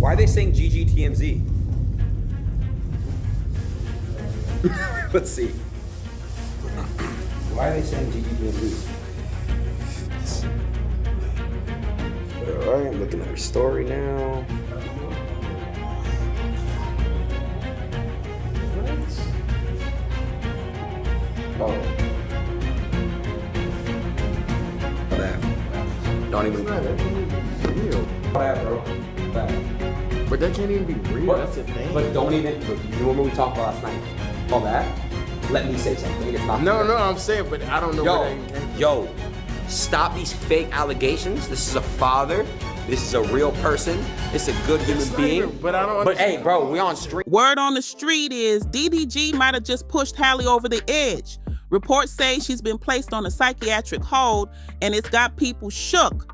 Why are they saying GGTMZ? Let's see. Why are they saying GGTMZ? Alright, I'm looking at her story now. Oh. Don't even. Real. Bro. But that can't even be real. That's the thing. But don't even. You remember we talked about last night? All that. Let me say something. It's not. No, I'm saying, but I don't know where that came from. Yo, stop these fake allegations. This is a father. This is a real person. It's a good human being. But I don't. But hey, bro, we on street. Word on the street is DDG might have just pushed Halle over the edge. Reports say she's been placed on a psychiatric hold, and it's got people shook.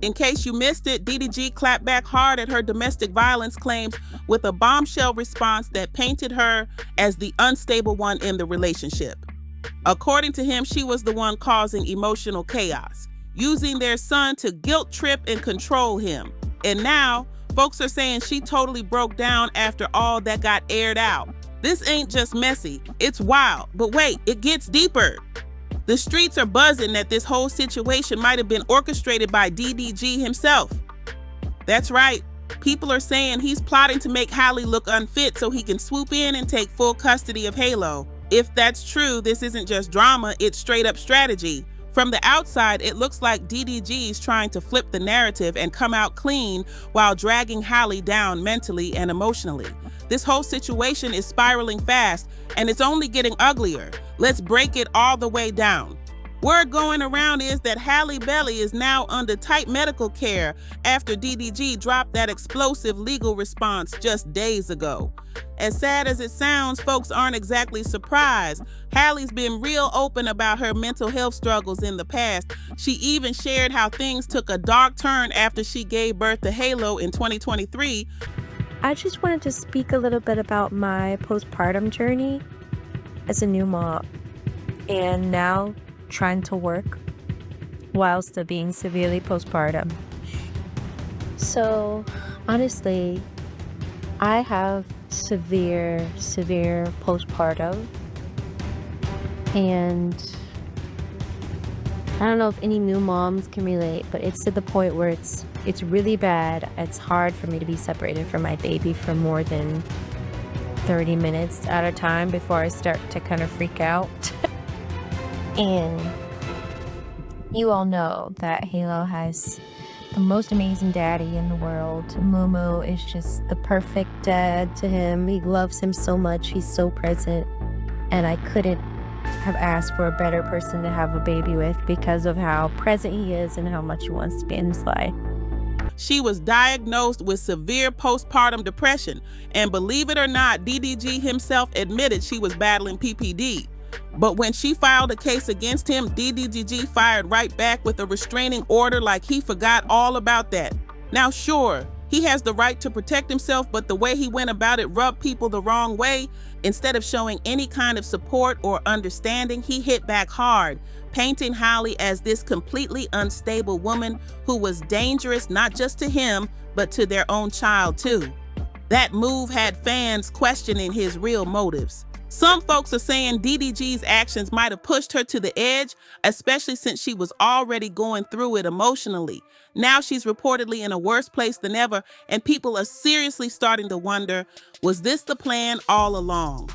In case you missed it, DDG clapped back hard at her domestic violence claims with a bombshell response that painted her as the unstable one in the relationship. According to him, she was the one causing emotional chaos, using their son to guilt trip and control him. And now, folks are saying she totally broke down after all that got aired out. This ain't just messy, it's wild. But wait, it gets deeper. The streets are buzzing that this whole situation might have been orchestrated by DDG himself. That's right, people are saying he's plotting to make Halle look unfit so he can swoop in and take full custody of Halo. If that's true, this isn't just drama, it's straight up strategy. From the outside, it looks like DDG is trying to flip the narrative and come out clean while dragging Halle down mentally and emotionally. This whole situation is spiraling fast, and it's only getting uglier. Let's break it all the way down. Word going around is that Halle Bailey is now under tight medical care after DDG dropped that explosive legal response just days ago. As sad as it sounds, folks aren't exactly surprised. Halle's been real open about her mental health struggles in the past. She even shared how things took a dark turn after she gave birth to Halo in 2023. I just wanted to speak a little bit about my postpartum journey as a new mom, and now trying to work while still being severely postpartum. So honestly, I have severe postpartum, and I don't know if any new moms can relate, but it's to the point where it's really bad. It's hard for me to be separated from my baby for more than 30 minutes at a time before I start to kind of freak out. And you all know that Halo has the most amazing daddy in the world. Mumu is just the perfect dad to him. He loves him so much. He's so present. And I couldn't have asked for a better person to have a baby with because of how present he is and how much he wants to be in his life. She was diagnosed with severe postpartum depression, and believe it or not, DDG himself admitted she was battling PPD. But when she filed a case against him, DDG fired right back with a restraining order like he forgot all about that. Now sure, he has the right to protect himself, but the way he went about it rubbed people the wrong way. Instead of showing any kind of support or understanding, he hit back hard, painting Halle as this completely unstable woman who was dangerous not just to him, but to their own child too. That move had fans questioning his real motives. Some folks are saying DDG's actions might have pushed her to the edge, especially since she was already going through it emotionally. Now she's reportedly in a worse place than ever, and people are seriously starting to wonder, was this the plan all along?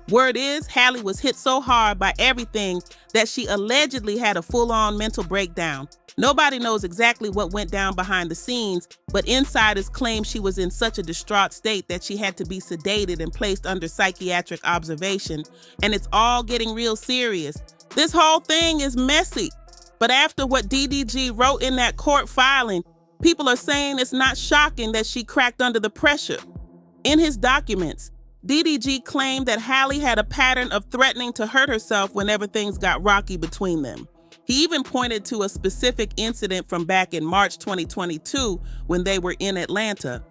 Word is, Halle was hit so hard by everything that she allegedly had a full-on mental breakdown. Nobody knows exactly what went down behind the scenes, but insiders claim she was in such a distraught state that she had to be sedated and placed under psychiatric observation, and it's all getting real serious. This whole thing is messy, but after what DDG wrote in that court filing, people are saying it's not shocking that she cracked under the pressure. In his documents, DDG claimed that Halle had a pattern of threatening to hurt herself whenever things got rocky between them. He even pointed to a specific incident from back in March 2022 when they were in Atlanta.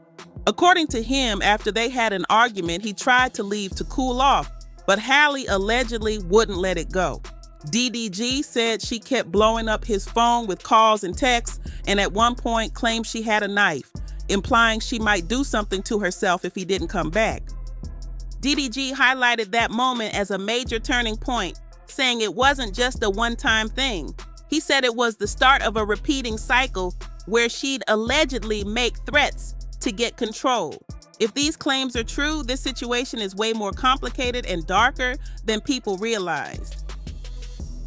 According to him, after they had an argument, he tried to leave to cool off, but Halle allegedly wouldn't let it go. DDG said she kept blowing up his phone with calls and texts, and at one point claimed she had a knife. implying she might do something to herself if he didn't come back. DDG highlighted that moment as a major turning point, saying it wasn't just a one-time thing. He said it was the start of a repeating cycle where she'd allegedly make threats to get control. If these claims are true, this situation is way more complicated and darker than people realized.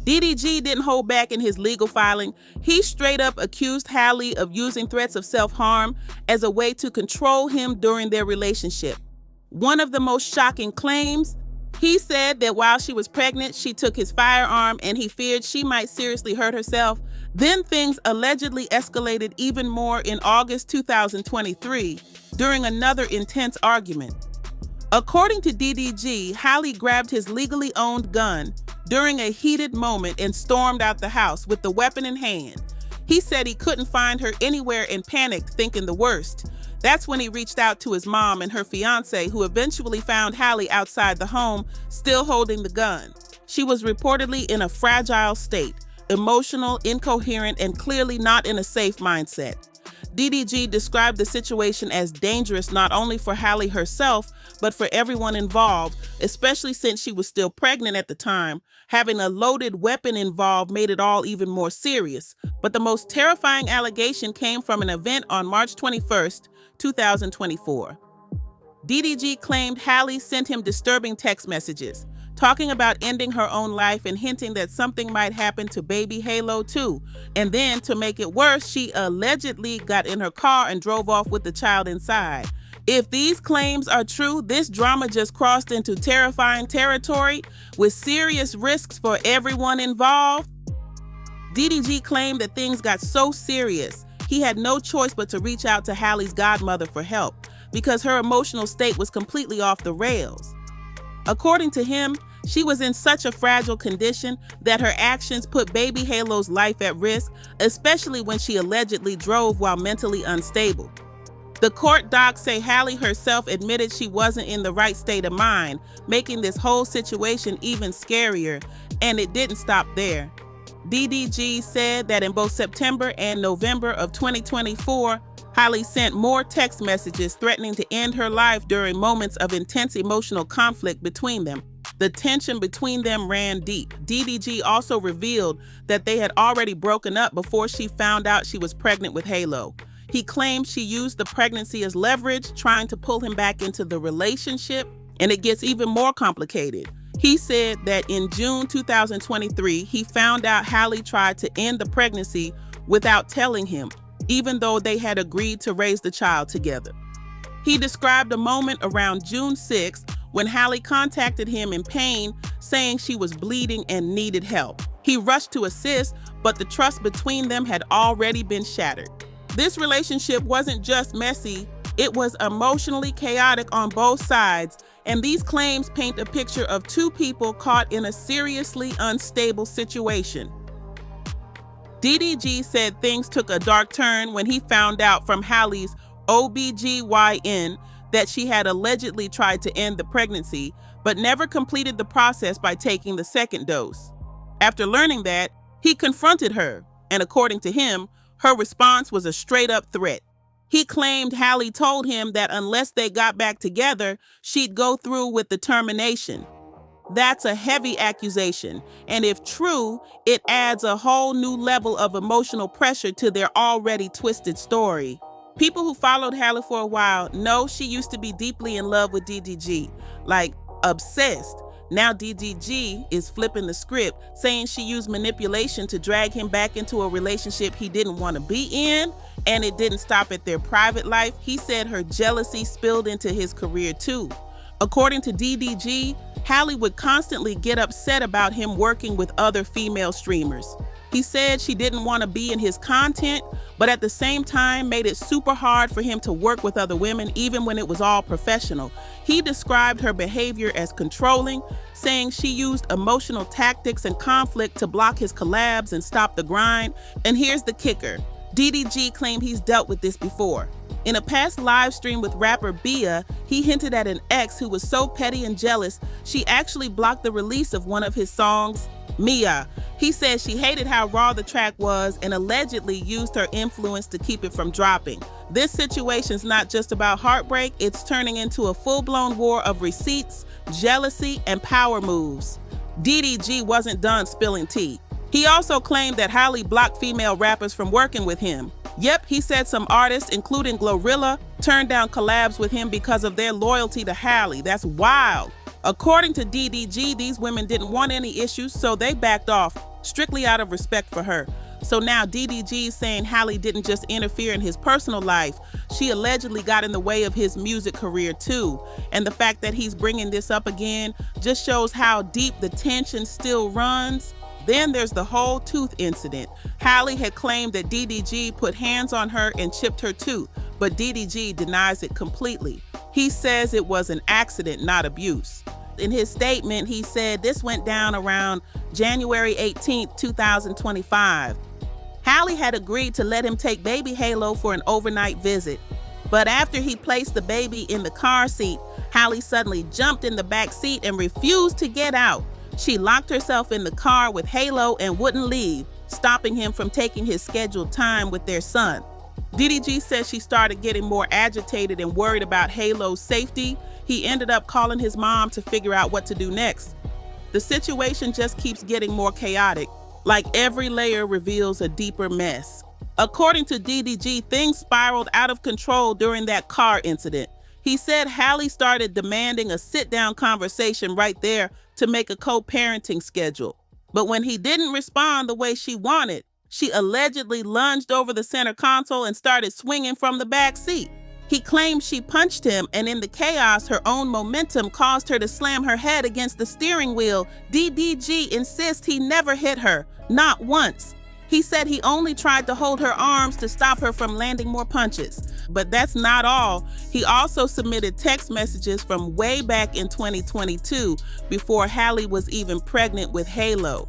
DDG didn't hold back in his legal filing. He straight up accused Halle of using threats of self-harm as a way to control him during their relationship. One of the most shocking claims, he said that while she was pregnant, she took his firearm and he feared she might seriously hurt herself. Then things allegedly escalated even more in August 2023 during another intense argument. According to DDG, Halle grabbed his legally owned gun during a heated moment and stormed out the house with the weapon in hand. He said he couldn't find her anywhere and panicked, thinking the worst. That's when he reached out to his mom and her fiance, who eventually found Halle outside the home, still holding the gun. She was reportedly in a fragile state, emotional, incoherent, and clearly not in a safe mindset. DDG described the situation as dangerous not only for Halle herself, but for everyone involved, especially since she was still pregnant at the time. Having a loaded weapon involved made it all even more serious. But the most terrifying allegation came from an event on March 21st, 2024. DDG claimed Halle sent him disturbing text messages, talking about ending her own life and hinting that something might happen to baby Halo too. And then, to make it worse, she allegedly got in her car and drove off with the child inside. If these claims are true, this drama just crossed into terrifying territory with serious risks for everyone involved. DDG claimed that things got so serious, he had no choice but to reach out to Halle's godmother for help because her emotional state was completely off the rails. According to him, she was in such a fragile condition that her actions put baby Halo's life at risk, especially when she allegedly drove while mentally unstable. The court docs say Halle herself admitted she wasn't in the right state of mind, making this whole situation even scarier, and it didn't stop there. DDG said that in both September and November of 2024, Halle sent more text messages threatening to end her life during moments of intense emotional conflict between them. The tension between them ran deep. DDG also revealed that they had already broken up before she found out she was pregnant with Halo. He claimed she used the pregnancy as leverage, trying to pull him back into the relationship, and it gets even more complicated. He said that in June 2023, he found out Halle tried to end the pregnancy without telling him, even though they had agreed to raise the child together. He described a moment around June 6th when Halle contacted him in pain, saying she was bleeding and needed help. He rushed to assist, but the trust between them had already been shattered. This relationship wasn't just messy, it was emotionally chaotic on both sides, and these claims paint a picture of two people caught in a seriously unstable situation. DDG said things took a dark turn when he found out from Halle's OBGYN that she had allegedly tried to end the pregnancy, but never completed the process by taking the second dose. After learning that, he confronted her, and according to him, her response was a straight-up threat. He claimed Halle told him that unless they got back together, she'd go through with the termination. That's a heavy accusation, and if true, it adds a whole new level of emotional pressure to their already twisted story. People who followed Halle for a while know she used to be deeply in love with DDG, like obsessed. Now DDG is flipping the script, saying she used manipulation to drag him back into a relationship he didn't want to be in, and it didn't stop at their private life. He said her jealousy spilled into his career too. According to DDG, Halle would constantly get upset about him working with other female streamers. He said she didn't want to be in his content, but at the same time made it super hard for him to work with other women, even when it was all professional. He described her behavior as controlling, saying she used emotional tactics and conflict to block his collabs and stop the grind. And here's the kicker. DDG claimed he's dealt with this before. In a past live stream with rapper Bia, he hinted at an ex who was so petty and jealous, she actually blocked the release of one of his songs, Mia. He said she hated how raw the track was and allegedly used her influence to keep it from dropping. This situation's not just about heartbreak, it's turning into a full-blown war of receipts, jealousy, and power moves. DDG wasn't done spilling tea. He also claimed that Halle blocked female rappers from working with him. Yep, he said some artists, including Glorilla, turned down collabs with him because of their loyalty to Halle. That's wild. According to DDG, these women didn't want any issues, so they backed off, strictly out of respect for her. So now DDG is saying Halle didn't just interfere in his personal life, she allegedly got in the way of his music career too. And the fact that he's bringing this up again just shows how deep the tension still runs. Then there's the whole tooth incident. Halle had claimed that DDG put hands on her and chipped her tooth, but DDG denies it completely. He says it was an accident, not abuse. In his statement, he said this went down around January 18, 2025. Halle had agreed to let him take baby Halo for an overnight visit. But after he placed the baby in the car seat, Halle suddenly jumped in the back seat and refused to get out. She locked herself in the car with Halo and wouldn't leave, stopping him from taking his scheduled time with their son. DDG says she started getting more agitated and worried about Halo's safety. He ended up calling his mom to figure out what to do next. The situation just keeps getting more chaotic. Like every layer reveals a deeper mess. According to DDG, things spiraled out of control during that car incident. He said Halle started demanding a sit-down conversation right there to make a co-parenting schedule. But when he didn't respond the way she wanted, she allegedly lunged over the center console and started swinging from the back seat. He claimed she punched him, and in the chaos, her own momentum caused her to slam her head against the steering wheel. DDG insists he never hit her, not once. He said he only tried to hold her arms to stop her from landing more punches. But that's not all. He also submitted text messages from way back in 2022, before Halle was even pregnant with Halo.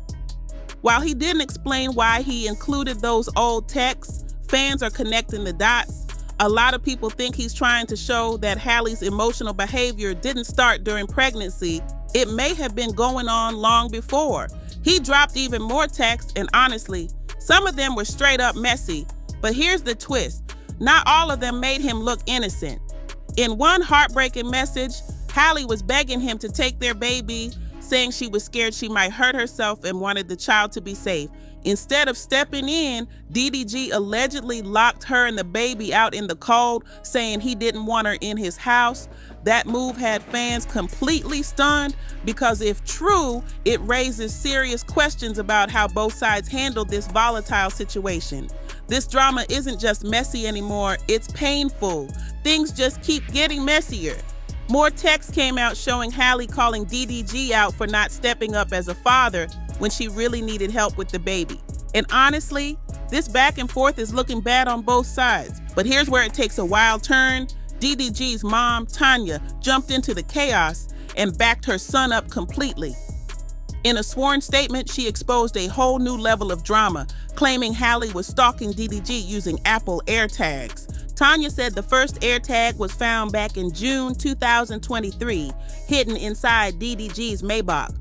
While he didn't explain why he included those old texts, fans are connecting the dots. A lot of people think he's trying to show that Halle's emotional behavior didn't start during pregnancy. It may have been going on long before. He dropped even more texts, and honestly, some of them were straight up messy. But here's the twist. Not all of them made him look innocent. In one heartbreaking message, Halle was begging him to take their baby, saying she was scared she might hurt herself and wanted the child to be safe. Instead of stepping in, DDG allegedly locked her and the baby out in the cold, saying he didn't want her in his house. That move had fans completely stunned because if true, it raises serious questions about how both sides handled this volatile situation. This drama isn't just messy anymore, it's painful. Things just keep getting messier. More texts came out showing Halle calling DDG out for not stepping up as a father when she really needed help with the baby. And honestly, this back and forth is looking bad on both sides. But here's where it takes a wild turn. DDG's mom, Tanya, jumped into the chaos and backed her son up completely. In a sworn statement, she exposed a whole new level of drama, claiming Halle was stalking DDG using Apple AirTags. Tanya said the first AirTag was found back in June 2023, hidden inside DDG's Maybach.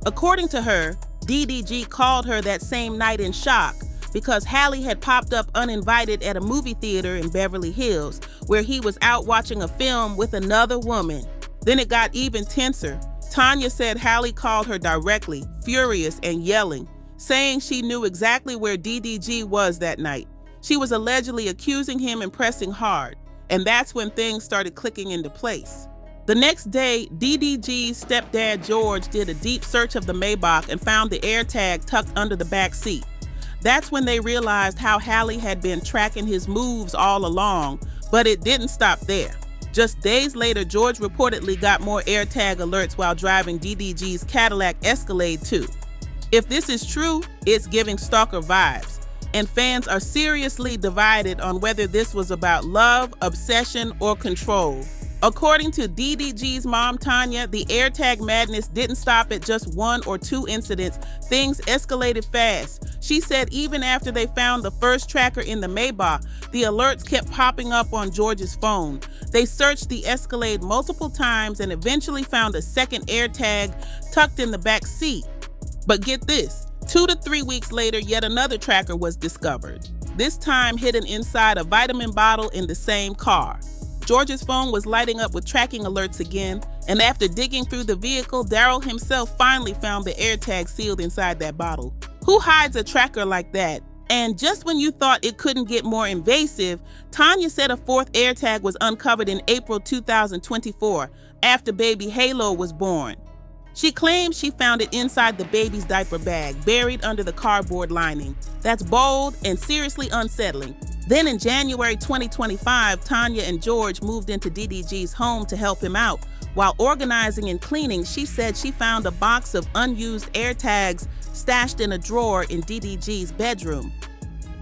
According to her, DDG called her that same night in shock because Halle had popped up uninvited at a movie theater in Beverly Hills, where he was out watching a film with another woman. Then it got even tenser. Tanya said Halle called her directly, furious and yelling, saying she knew exactly where DDG was that night. She was allegedly accusing him and pressing hard, and that's when things started clicking into place. The next day, DDG's stepdad George did a deep search of the Maybach and found the AirTag tucked under the back seat. That's when they realized how Halle had been tracking his moves all along, but it didn't stop there. Just days later, George reportedly got more AirTag alerts while driving DDG's Cadillac Escalade too. If this is true, it's giving stalker vibes, and fans are seriously divided on whether this was about love, obsession, or control. According to DDG's mom, Tanya, the AirTag madness didn't stop at just one or two incidents. Things escalated fast. She said even after they found the first tracker in the Maybach, the alerts kept popping up on George's phone. They searched the Escalade multiple times and eventually found a second AirTag tucked in the back seat. But get this, 2 to 3 weeks later, yet another tracker was discovered. this time hidden inside a vitamin bottle in the same car. George's phone was lighting up with tracking alerts again, and after digging through the vehicle, Daryl himself finally found the AirTag sealed inside that bottle. Who hides a tracker like that? And just when you thought it couldn't get more invasive, Tanya said a fourth AirTag was uncovered in April 2024, after baby Halo was born. She claims she found it inside the baby's diaper bag, buried under the cardboard lining. That's bold and seriously unsettling. Then in January 2025, Tanya and George moved into DDG's home to help him out. While organizing and cleaning, she said she found a box of unused AirTags stashed in a drawer in DDG's bedroom.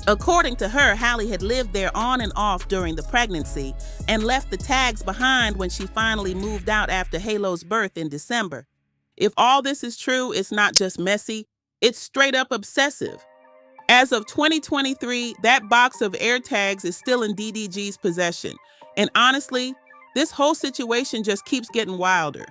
According to her, Halle had lived there on and off during the pregnancy and left the tags behind when she finally moved out after Halo's birth in December. If all this is true, it's not just messy, it's straight up obsessive. As of 2023, that box of AirTags is still in DDG's possession. And honestly, this whole situation just keeps getting wilder.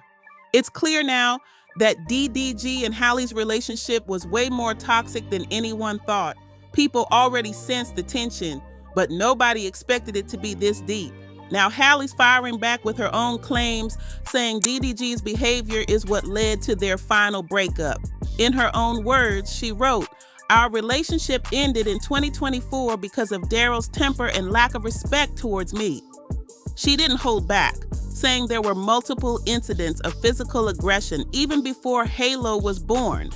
It's clear now that DDG and Halle's relationship was way more toxic than anyone thought. People already sensed the tension, but nobody expected it to be this deep. Now Halle's firing back with her own claims, saying DDG's behavior is what led to their final breakup. In her own words, she wrote, "Our relationship ended in 2024 because of Daryl's temper and lack of respect towards me." She didn't hold back, saying there were multiple incidents of physical aggression even before Halo was born.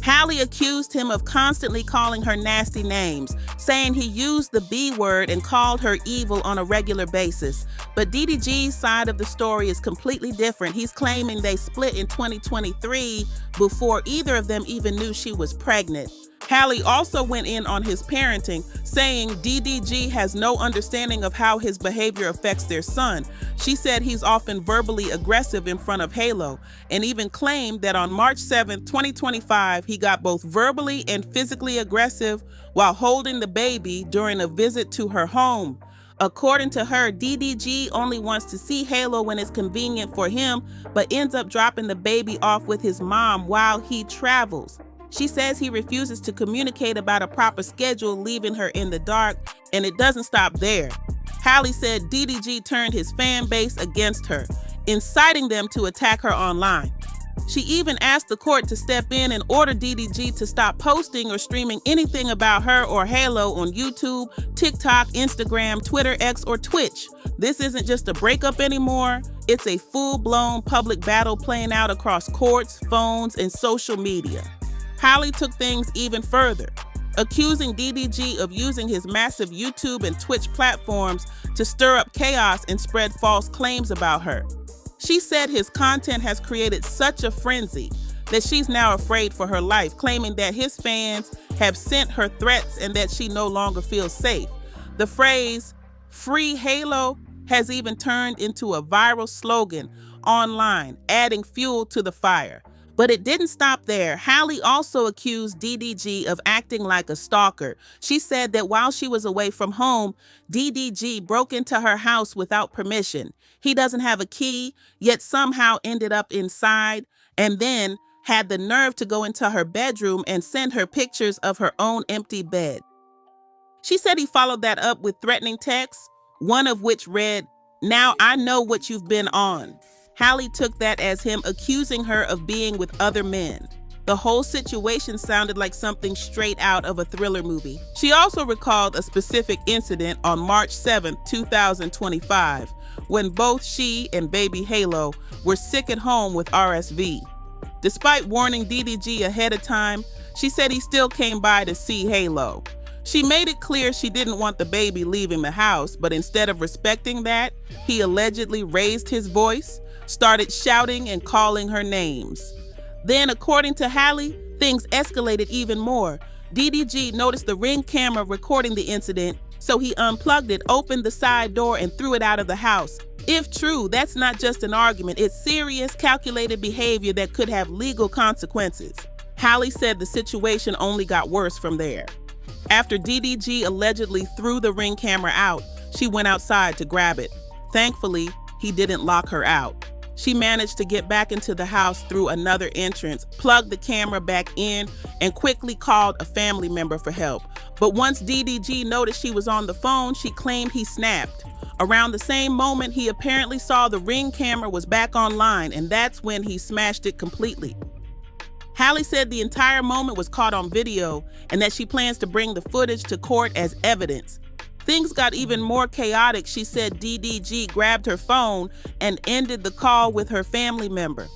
Halle accused him of constantly calling her nasty names, saying he used the B word and called her evil on a regular basis. But DDG's side of the story is completely different. He's claiming they split in 2023 before either of them even knew she was pregnant. Halle also went in on his parenting, saying DDG has no understanding of how his behavior affects their son. She said he's often verbally aggressive in front of Halo, and even claimed that on March 7, 2025, he got both verbally and physically aggressive while holding the baby during a visit to her home. According to her, DDG only wants to see Halo when it's convenient for him, but ends up dropping the baby off with his mom while he travels. She says he refuses to communicate about a proper schedule, leaving her in the dark, and it doesn't stop there. Halle said DDG turned his fan base against her, inciting them to attack her online. She even asked the court to step in and order DDG to stop posting or streaming anything about her or Halo on YouTube, TikTok, Instagram, Twitter, X, or Twitch. This isn't just a breakup anymore. It's a full-blown public battle playing out across courts, phones, and social media. Halle took things even further, accusing DDG of using his massive YouTube and Twitch platforms to stir up chaos and spread false claims about her. She said his content has created such a frenzy that she's now afraid for her life, claiming that his fans have sent her threats and that she no longer feels safe. The phrase, "Free Halo," has even turned into a viral slogan online, adding fuel to the fire. But it didn't stop there. Halle also accused DDG of acting like a stalker. She said that while she was away from home, DDG broke into her house without permission. He doesn't have a key, yet somehow ended up inside, and then had the nerve to go into her bedroom and send her pictures of her own empty bed. She said he followed that up with threatening texts, one of which read, "Now I know what you've been on." Halle took that as him accusing her of being with other men. The whole situation sounded like something straight out of a thriller movie. She also recalled a specific incident on March 7, 2025, when both she and baby Halo were sick at home with RSV. Despite warning DDG ahead of time, she said he still came by to see Halo. She made it clear she didn't want the baby leaving the house, but instead of respecting that, he allegedly raised his voice, started shouting and calling her names. Then, according to Halle, things escalated even more. DDG noticed the Ring camera recording the incident, so he unplugged it, opened the side door, and threw it out of the house. If true, that's not just an argument, it's serious, calculated behavior that could have legal consequences. Halle said the situation only got worse from there. After DDG allegedly threw the Ring camera out, she went outside to grab it. Thankfully, he didn't lock her out. She managed to get back into the house through another entrance, plugged the camera back in, and quickly called a family member for help. But once DDG noticed she was on the phone, she claimed he snapped. Around the same moment, he apparently saw the Ring camera was back online, and that's when he smashed it completely. Halle said the entire moment was caught on video and that she plans to bring the footage to court as evidence. Things got even more chaotic. She said DDG grabbed her phone and ended the call with her family member.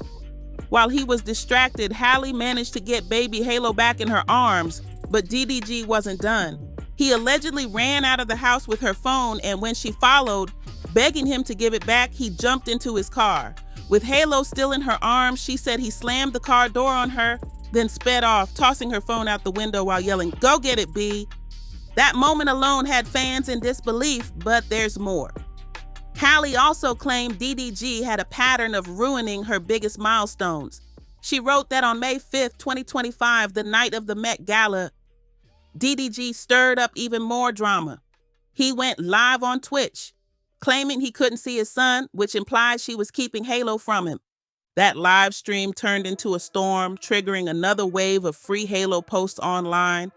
While he was distracted, Halle managed to get baby Halo back in her arms, but DDG wasn't done. He allegedly ran out of the house with her phone, and when she followed, begging him to give it back, he jumped into his car. With Halo still in her arms, she said he slammed the car door on her, then sped off, tossing her phone out the window while yelling, "Go get it, B." That moment alone had fans in disbelief, but there's more. Halle also claimed DDG had a pattern of ruining her biggest milestones. She wrote that on May 5th, 2025, the night of the Met Gala, DDG stirred up even more drama. He went live on Twitch, claiming he couldn't see his son, which implied she was keeping Halo from him. That live stream turned into a storm, triggering another wave of free Halo posts online.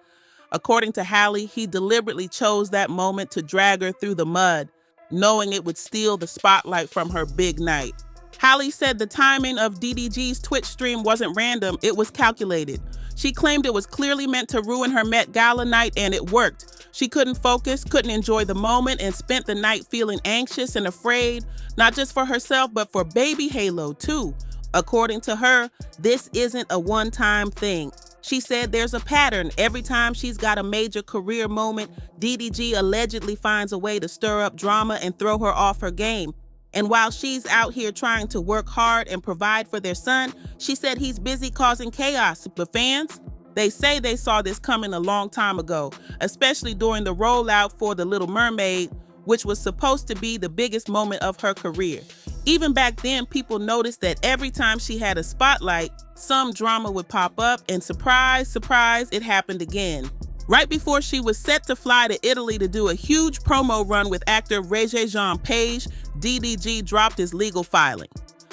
According to Halle, he deliberately chose that moment to drag her through the mud, knowing it would steal the spotlight from her big night. Halle said the timing of DDG's Twitch stream wasn't random, it was calculated. She claimed it was clearly meant to ruin her Met Gala night, and it worked. She couldn't focus, couldn't enjoy the moment, and spent the night feeling anxious and afraid, not just for herself, but for baby Halo too. According to her, this isn't a one-time thing. She said there's a pattern. Every time she's got a major career moment, DDG allegedly finds a way to stir up drama and throw her off her game. And while she's out here trying to work hard and provide for their son, she said he's busy causing chaos. But fans, they say they saw this coming a long time ago, especially during the rollout for The Little Mermaid, which was supposed to be the biggest moment of her career. Even back then, people noticed that every time she had a spotlight, some drama would pop up, and surprise, surprise, it happened again. Right before she was set to fly to Italy to do a huge promo run with actor Regé-Jean Page, DDG dropped his legal filing.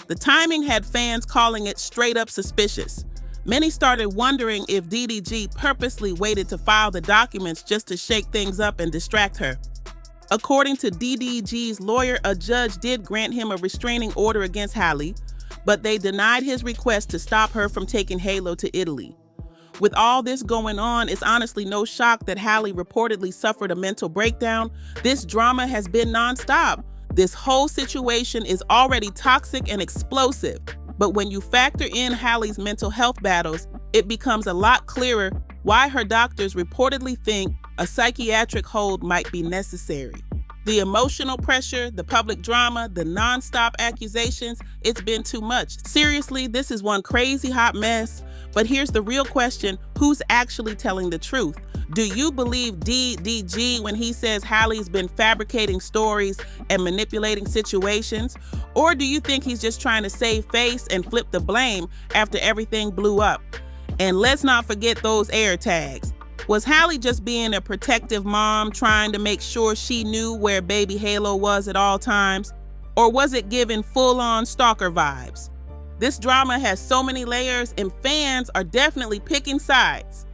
The timing had fans calling it straight up suspicious. Many started wondering if DDG purposely waited to file the documents just to shake things up and distract her. According to DDG's lawyer, a judge did grant him a restraining order against Halle, but they denied his request to stop her from taking Halo to Italy. With all this going on, it's honestly no shock that Halle reportedly suffered a mental breakdown. This drama has been nonstop. This whole situation is already toxic and explosive. But when you factor in Halle's mental health battles, it becomes a lot clearer why her doctors reportedly think a psychiatric hold might be necessary. The emotional pressure, the public drama, the nonstop accusations, it's been too much. Seriously, this is one crazy hot mess. But here's the real question, who's actually telling the truth? Do you believe DDG when he says Halle's been fabricating stories and manipulating situations? Or do you think he's just trying to save face and flip the blame after everything blew up? And let's not forget those air tags. Was Halle just being a protective mom trying to make sure she knew where baby Halo was at all times? Or was it giving full-on stalker vibes? This drama has so many layers and fans are definitely picking sides.